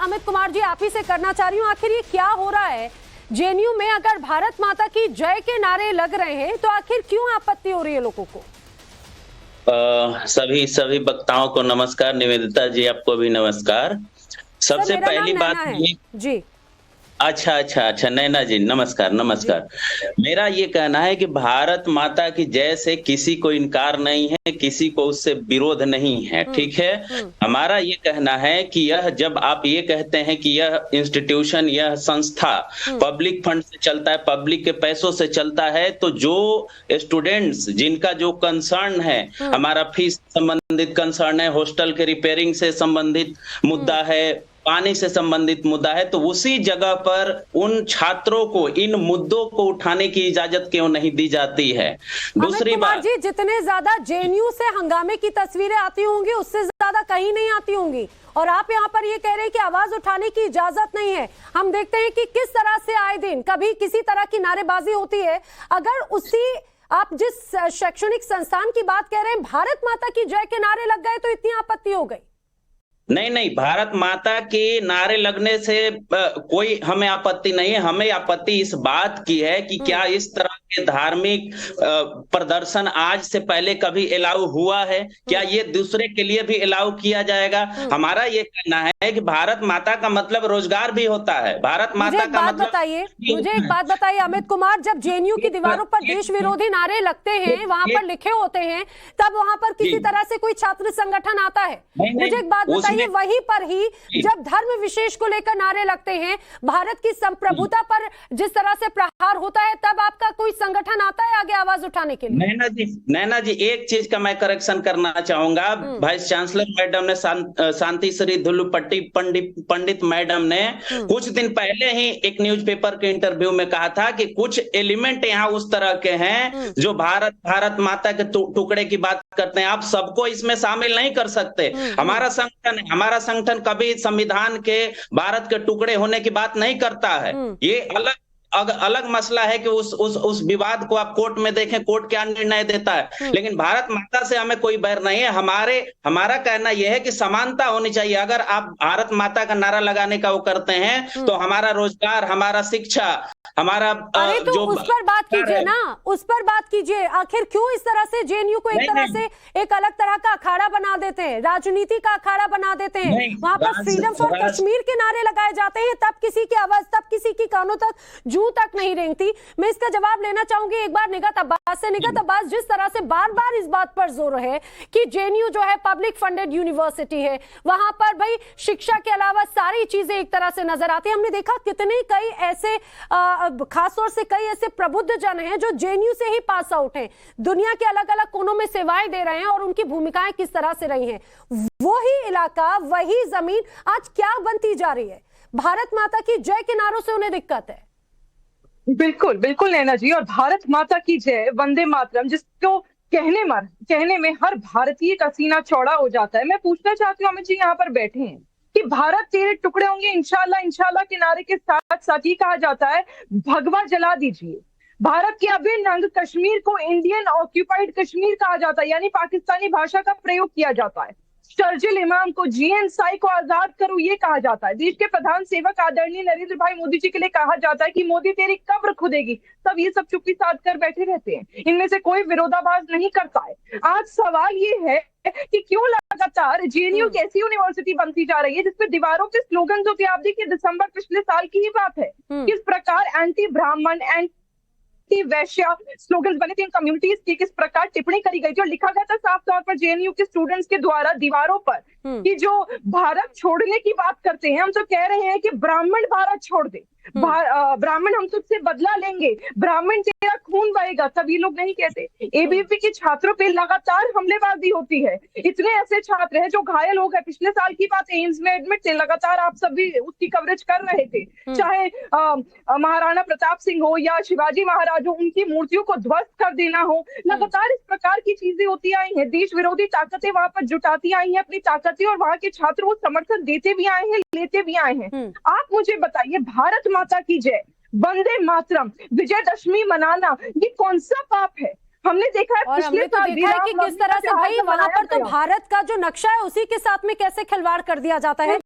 अमित कुमार जी आप ही से करना चाह रही हूँ, आखिर ये क्या हो रहा है जेएनयू में? अगर भारत माता की जय के नारे लग रहे हैं तो आखिर क्यों आपत्ति हो रही है लोगों को? सभी वक्ताओं को नमस्कार। निवेदिता जी आपको भी नमस्कार। सबसे पहली बात ये जी। अच्छा नैना जी नमस्कार। मेरा ये कहना है कि भारत माता की जय से किसी को इनकार नहीं है, किसी को उससे विरोध नहीं है, ठीक है। हमारा ये कहना है कि यह जब आप ये कहते हैं कि यह इंस्टीट्यूशन, यह संस्था पब्लिक फंड से चलता है, पब्लिक के पैसों से चलता है, तो जो स्टूडेंट्स जिनका जो कंसर्न है, हमारा फीस संबंधित कंसर्न है, हॉस्टल के रिपेयरिंग से संबंधित मुद्दा है, पानी से संबंधित मुद्दा है, तो उसी जगह पर उन छात्रों को इन मुद्दों को उठाने की इजाजत क्यों नहीं दी जाती है? दूसरी बात जी, जितने ज्यादा जेएनयू से हंगामे की तस्वीरें आती होंगी उससे ज्यादा कहीं नहीं आती होंगी, और आप यहाँ पर ये कह रहे हैं कि आवाज उठाने की इजाजत नहीं है। हम देखते हैं कि किस तरह से आए दिन कभी किसी तरह की नारेबाजी होती है। अगर उसी आप जिस शैक्षणिक संस्थान की बात कह रहे हैं भारत माता की जय के नारे लग गए तो इतनी आपत्ति हो गई? नहीं, भारत माता के नारे लगने से कोई हमें आपत्ति नहीं है। हमें आपत्ति इस बात की है कि क्या इस तरह के धार्मिक प्रदर्शन आज से पहले कभी अलाउ हुआ है? क्या ये दूसरे के लिए भी अलाउ किया जाएगा? हमारा ये कहना है कि भारत माता का मतलब रोजगार भी होता है। भारत माता का मतलब मुझे एक बात बताइए अमित कुमार, जब जेएनयू की दीवारों पर देश विरोधी नारे लगते हैं, वहां पर लिखे होते हैं, तब वहां पर किसी तरह से कोई छात्र संगठन आता है? मुझे एक बात बताइए, वहीं पर ही जब धर्म विशेष को लेकर नारे लगते हैं, भारत की संप्रभुता पर जिस तरह से प्रहार होता है, तब आपका कोई संगठन आता है आगे आवाज उठाने के लिए? नैना जी एक चीज का मैं करेक्शन करना चाहूंगा। वाइस चांसलर मैडम ने, शांति श्री धुल्लुपट्टी पंडित मैडम ने कुछ दिन पहले ही एक न्यूज़पेपर के इंटरव्यू में कहा था कि कुछ एलिमेंट यहाँ उस तरह के हैं जो भारत माता के टुकड़े की बात करते हैं, आप सबको इसमें शामिल नहीं कर सकते। हमारा संगठन कभी संविधान के भारत के टुकड़े होने की बात नहीं करता है। ये अलग मसला है कि उस विवाद को आप कोर्ट में देखें, कोर्ट क्या निर्णय देता है, लेकिन भारत माता से हमें कोई बैर नहीं है। हमारा कहना यह है कि समानता होनी चाहिए। अगर आप भारत माता का नारा लगाने का वो करते हैं तो हमारा रोजगार, हमारा शिक्षा, हमारा तो जो उस पर बात कीजिए ना, उस पर बात कीजिए। आखिर क्यों इस तरह से जेएनयू को एक तरह से एक अलग तरह का अखाड़ा बना देते हैं, राजनीति का अखाड़ा बना देते हैं? वहां पर फ्रीडम फॉर कश्मीर के नारे लगाए जाते हैं, तब किसी की आवाज, तब किसी की कानों तक, जू तक नहीं रेंगती। मैं इसका जवाब लेना चाहूंगी एक बार निगत अब्बास से। निगत अब्बास, जिस तरह से बार बार इस बात पर जोर है कि जेएनयू जो है पब्लिक फंडेड यूनिवर्सिटी है, वहां पर भाई शिक्षा के अलावा सारी चीजें एक तरह से नजर आती है। हमने देखा कितने कई ऐसे खासतौर से कई ऐसे प्रबुद्ध जन हैं जो जेएनयू से ही पास आउट हैं, दुनिया के अलग अलग कोनों में सेवाएं दे रहे हैं, और उनकी भूमिकाएं किस तरह से रही हैं। वही इलाका, वही जमीन आज क्या बनती जा रही है? भारत माता की जय के नारों से उन्हें दिक्कत है। बिल्कुल नैना जी, और भारत माता की जय, वंदे मातरम, जिसको कहने में हर भारतीय का सीना चौड़ा हो जाता है। मैं पूछना चाहती हूँ, अमित जी यहाँ पर बैठे हैं, कि भारत तेरे टुकड़े होंगे इंशाल्लाह के नारे के साथ साथ ही कहा जाता है भगवा जला दीजिए। भारत के अभिन्न अंग कश्मीर को इंडियन ऑक्यूपाइड कश्मीर कहा जाता है, यानी पाकिस्तानी भाषा का प्रयोग किया जाता है। शर्जिल इमाम को, जीएन साई को आजाद करो, ये कहा जाता है। देश के प्रधान सेवक आदरणीय नरेंद्र भाई मोदी जी के लिए कहा जाता है कि मोदी तेरी कब्र खुदेगी। तब ये सब चुप्पी साध कर बैठे रहते हैं, इनमें से कोई विरोधाभास नहीं करता है। आज सवाल ये है कि क्यों लगातार जेएनयू की ऐसी यूनिवर्सिटी बनती जा रही है जिसपे दीवारों पे स्लोगन जो थे, आप देखिए दिसंबर पिछले साल की ही बात है, किस प्रकार एंटी ब्राह्मण, वैश्य स्लोगन्स बने थे इन कम्युनिटीज की, किस प्रकार टिप्पणी करी गई थी, और लिखा गया था साफ तौर पर जेएनयू के स्टूडेंट्स के द्वारा दीवारों पर कि जो भारत छोड़ने की बात करते हैं, हम तो कह रहे हैं कि ब्राह्मण भारत छोड़ दे, ब्राह्मण हम तुझसे बदला लेंगे, ब्राह्मण तेरा खून बहेगा। तब ये लोग नहीं कहते। एबीवीपी के छात्रों पे लगातार हमलेबाजी होती है। इतने ऐसे छात्र हैं जो घायल हो गए, पिछले साल की बात है, एम्स में एडमिट थे, लगातार आप सब भी उसकी कवरेज कर रहे थे। चाहे महाराणा प्रताप सिंह हो या शिवाजी महाराज हो, उनकी मूर्तियों को ध्वस्त कर देना हो, लगातार इस प्रकार की चीजें होती आई हैं। देश विरोधी ताकतें वहां पर जुटाती आई हैं अपनी ताकतें, और वहां के छात्र वो समर्थन देते भी आए हैं, लेते भी आए हैं। आप मुझे बताइए, भारत माता की जय, वंदे मातरम, विजयदशमी मनाना, ये कौन सा पाप है? हमने देखा है, और हमने तो देखा है कि किस तरह से भाई वहां पर तो भारत का जो नक्शा है उसी के साथ में कैसे खिलवाड़ कर दिया जाता है।